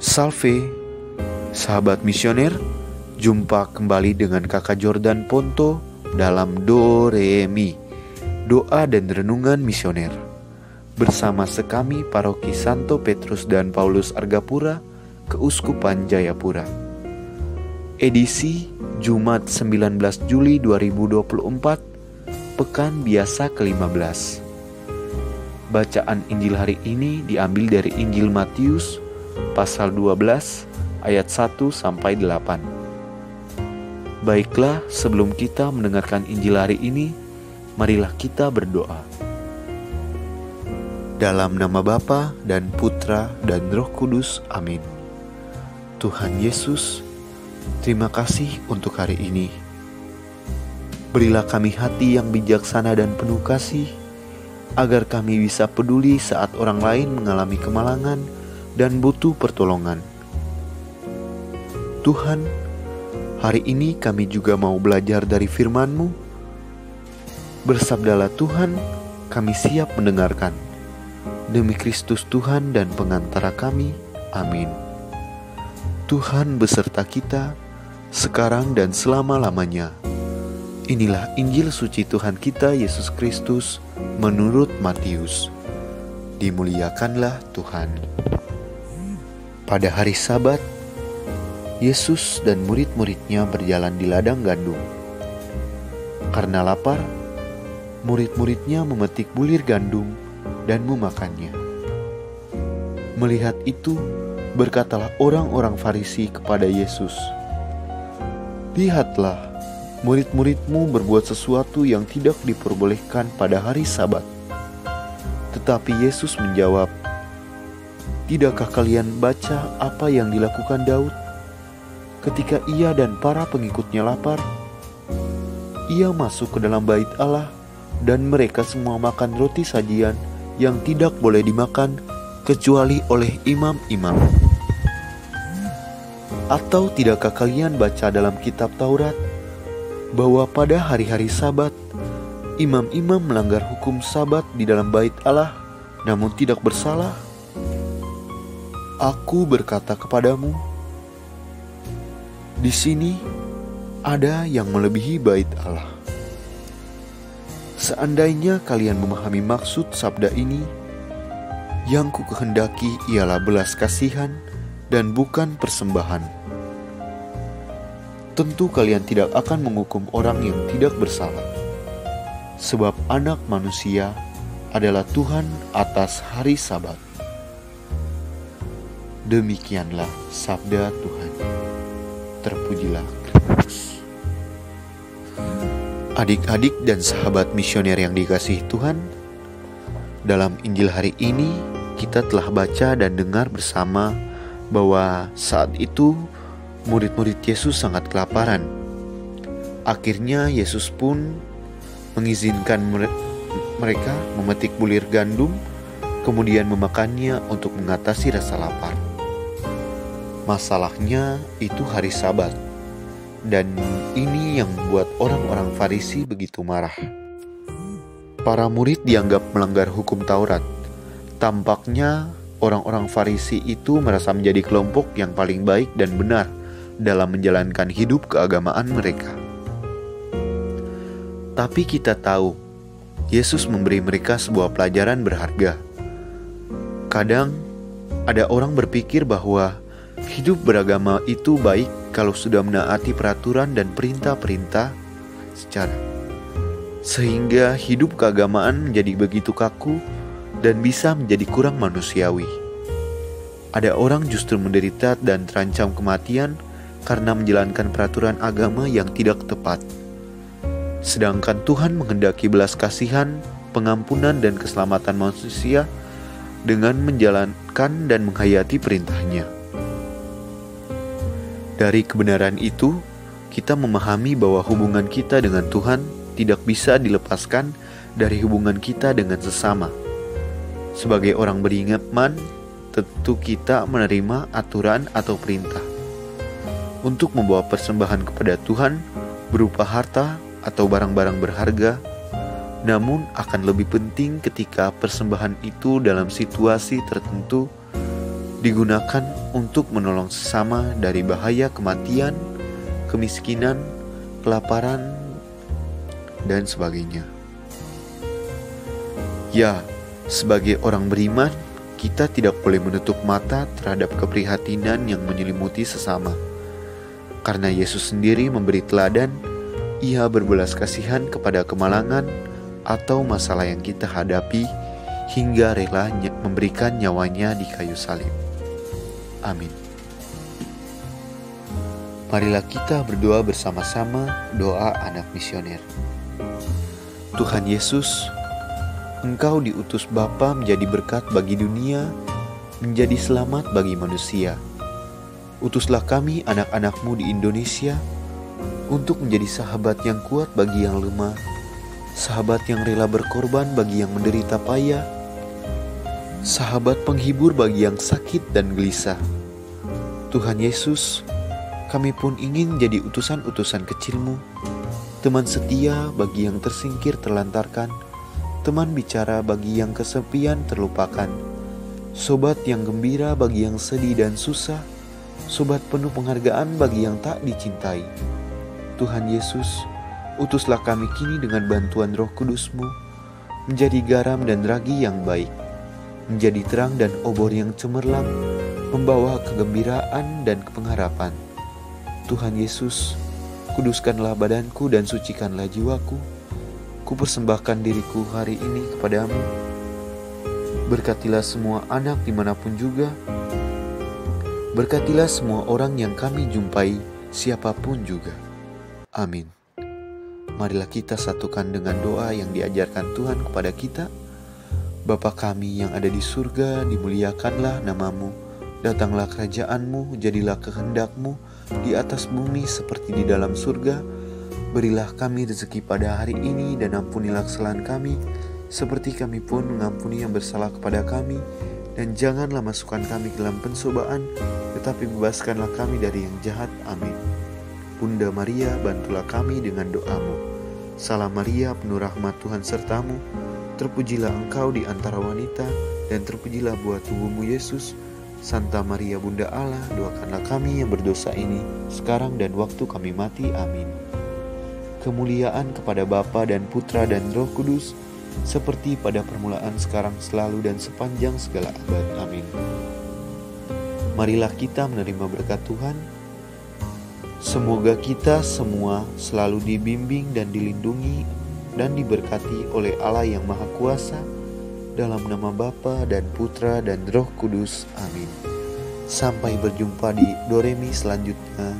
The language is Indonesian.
Salve, sahabat misioner, jumpa kembali dengan kakak Jordan Ponto dalam Do Re Mi, doa dan renungan misioner. Bersama sekami Paroki Santo Petrus dan Paulus Argapura, Keuskupan Jayapura. Edisi Jumat 19 Juli 2024, Pekan Biasa ke-15. Bacaan Injil hari ini diambil dari Injil Matius pasal 12 ayat 1-8. Baiklah, sebelum kita mendengarkan Injil hari ini, marilah kita berdoa. Dalam nama Bapa dan Putra dan Roh Kudus, amin. Tuhan Yesus, terima kasih untuk hari ini. Berilah kami hati yang bijaksana dan penuh kasih, agar kami bisa peduli saat orang lain mengalami kemalangan dan butuh pertolongan. Tuhan, hari ini kami juga mau belajar dari firman-Mu. Bersabdalah Tuhan, kami siap mendengarkan. Demi Kristus Tuhan dan pengantara kami, amin. Tuhan beserta kita, sekarang dan selama-lamanya. Inilah Injil suci Tuhan kita Yesus Kristus menurut Matius. Dimuliakanlah Tuhan. Pada hari Sabat, Yesus dan murid-muridnya berjalan di ladang gandum. Karena lapar, murid-muridnya memetik bulir gandum dan memakannya. Melihat itu, berkatalah orang-orang Farisi kepada Yesus, "Lihatlah, murid-muridmu berbuat sesuatu yang tidak diperbolehkan pada hari Sabat." Tetapi Yesus menjawab, "Tidakkah kalian baca apa yang dilakukan Daud? Ketika ia dan para pengikutnya lapar, ia masuk ke dalam bait Allah dan mereka semua makan roti sajian yang tidak boleh dimakan kecuali oleh imam-imam. Atau tidakkah kalian baca dalam kitab Taurat bahwa pada hari-hari Sabat, imam-imam melanggar hukum Sabat di dalam bait Allah namun tidak bersalah? Aku berkata kepadamu, di sini ada yang melebihi bait Allah. Seandainya kalian memahami maksud sabda ini, yang ku kehendaki ialah belas kasihan dan bukan persembahan. Tentu kalian tidak akan menghukum orang yang tidak bersalah, sebab Anak Manusia adalah Tuhan atas hari Sabat." Demikianlah sabda Tuhan. Terpujilah Kristus. Adik-adik dan sahabat misioner yang dikasihi Tuhan, dalam Injil hari ini kita telah baca dan dengar bersama bahwa saat itu murid-murid Yesus sangat kelaparan. Akhirnya Yesus pun mengizinkan mereka memetik bulir gandum, kemudian memakannya untuk mengatasi rasa lapar. Masalahnya itu hari Sabat, dan ini yang membuat orang-orang Farisi begitu marah. Para murid dianggap melanggar hukum Taurat. Tampaknya orang-orang Farisi itu merasa menjadi kelompok yang paling baik dan benar dalam menjalankan hidup keagamaan mereka. Tapi kita tahu, Yesus memberi mereka sebuah pelajaran berharga. Kadang ada orang berpikir bahwa hidup beragama itu baik kalau sudah menaati peraturan dan perintah-perintah sehingga hidup keagamaan menjadi begitu kaku dan bisa menjadi kurang manusiawi. Ada orang justru menderita dan terancam kematian karena menjalankan peraturan agama yang tidak tepat. Sedangkan Tuhan menghendaki belas kasihan, pengampunan dan keselamatan manusia dengan menjalankan dan menghayati perintahnya. Dari kebenaran itu, kita memahami bahwa hubungan kita dengan Tuhan tidak bisa dilepaskan dari hubungan kita dengan sesama. Sebagai orang beriman, tentu kita menerima aturan atau perintah untuk membawa persembahan kepada Tuhan berupa harta atau barang-barang berharga. Namun akan lebih penting ketika persembahan itu dalam situasi tertentu digunakan untuk menolong sesama dari bahaya kematian, kemiskinan, kelaparan, dan sebagainya. Ya, sebagai orang beriman, kita tidak boleh menutup mata terhadap keprihatinan yang menyelimuti sesama. Karena Yesus sendiri memberi teladan, Ia berbelas kasihan kepada kemalangan atau masalah yang kita hadapi, hingga rela memberikan nyawanya di kayu salib. Amin. Marilah kita berdoa bersama-sama doa anak misioner. Tuhan Yesus, Engkau diutus Bapa menjadi berkat bagi dunia, menjadi selamat bagi manusia. Utuslah kami anak-anak-Mu di Indonesia untuk menjadi sahabat yang kuat bagi yang lemah, sahabat yang rela berkorban bagi yang menderita payah, sahabat penghibur bagi yang sakit dan gelisah. Tuhan Yesus, kami pun ingin jadi utusan-utusan kecil-Mu, teman setia bagi yang tersingkir terlantarkan, teman bicara bagi yang kesepian terlupakan, sobat yang gembira bagi yang sedih dan susah, sobat penuh penghargaan bagi yang tak dicintai. Tuhan Yesus, utuslah kami kini dengan bantuan Roh Kudus-Mu, menjadi garam dan ragi yang baik, menjadi terang dan obor yang cemerlang, membawa kegembiraan dan pengharapan. Tuhan Yesus, kuduskanlah badanku dan sucikanlah jiwaku. Kupersembahkan diriku hari ini kepadamu. Berkatilah semua anak dimanapun juga. Berkatilah semua orang yang kami jumpai, siapapun juga. Amin. Marilah kita satukan dengan doa yang diajarkan Tuhan kepada kita. Bapa kami yang ada di surga, dimuliakanlah nama-Mu. Datanglah kerajaan-Mu, jadilah kehendak-Mu di atas bumi seperti di dalam surga. Berilah kami rezeki pada hari ini dan ampunilah kesalahan kami, seperti kami pun mengampuni yang bersalah kepada kami. Dan janganlah masukkan kami ke dalam pencobaan, tetapi bebaskanlah kami dari yang jahat. Amin. Bunda Maria, bantulah kami dengan doa-Mu. Salam Maria, penuh rahmat Tuhan serta-Mu. Terpujilah Engkau di antara wanita, dan terpujilah buah tubuh-Mu Yesus. Santa Maria Bunda Allah, doakanlah kami yang berdosa ini, sekarang dan waktu kami mati. Amin. Kemuliaan kepada Bapa dan Putra dan Roh Kudus, seperti pada permulaan, sekarang, selalu, dan sepanjang segala abad. Amin. Marilah kita menerima berkat Tuhan. Semoga kita semua selalu dibimbing dan dilindungi dan diberkati oleh Allah yang Maha Kuasa, dalam nama Bapa dan Putra dan Roh Kudus. Amin. Sampai berjumpa di Doremi selanjutnya.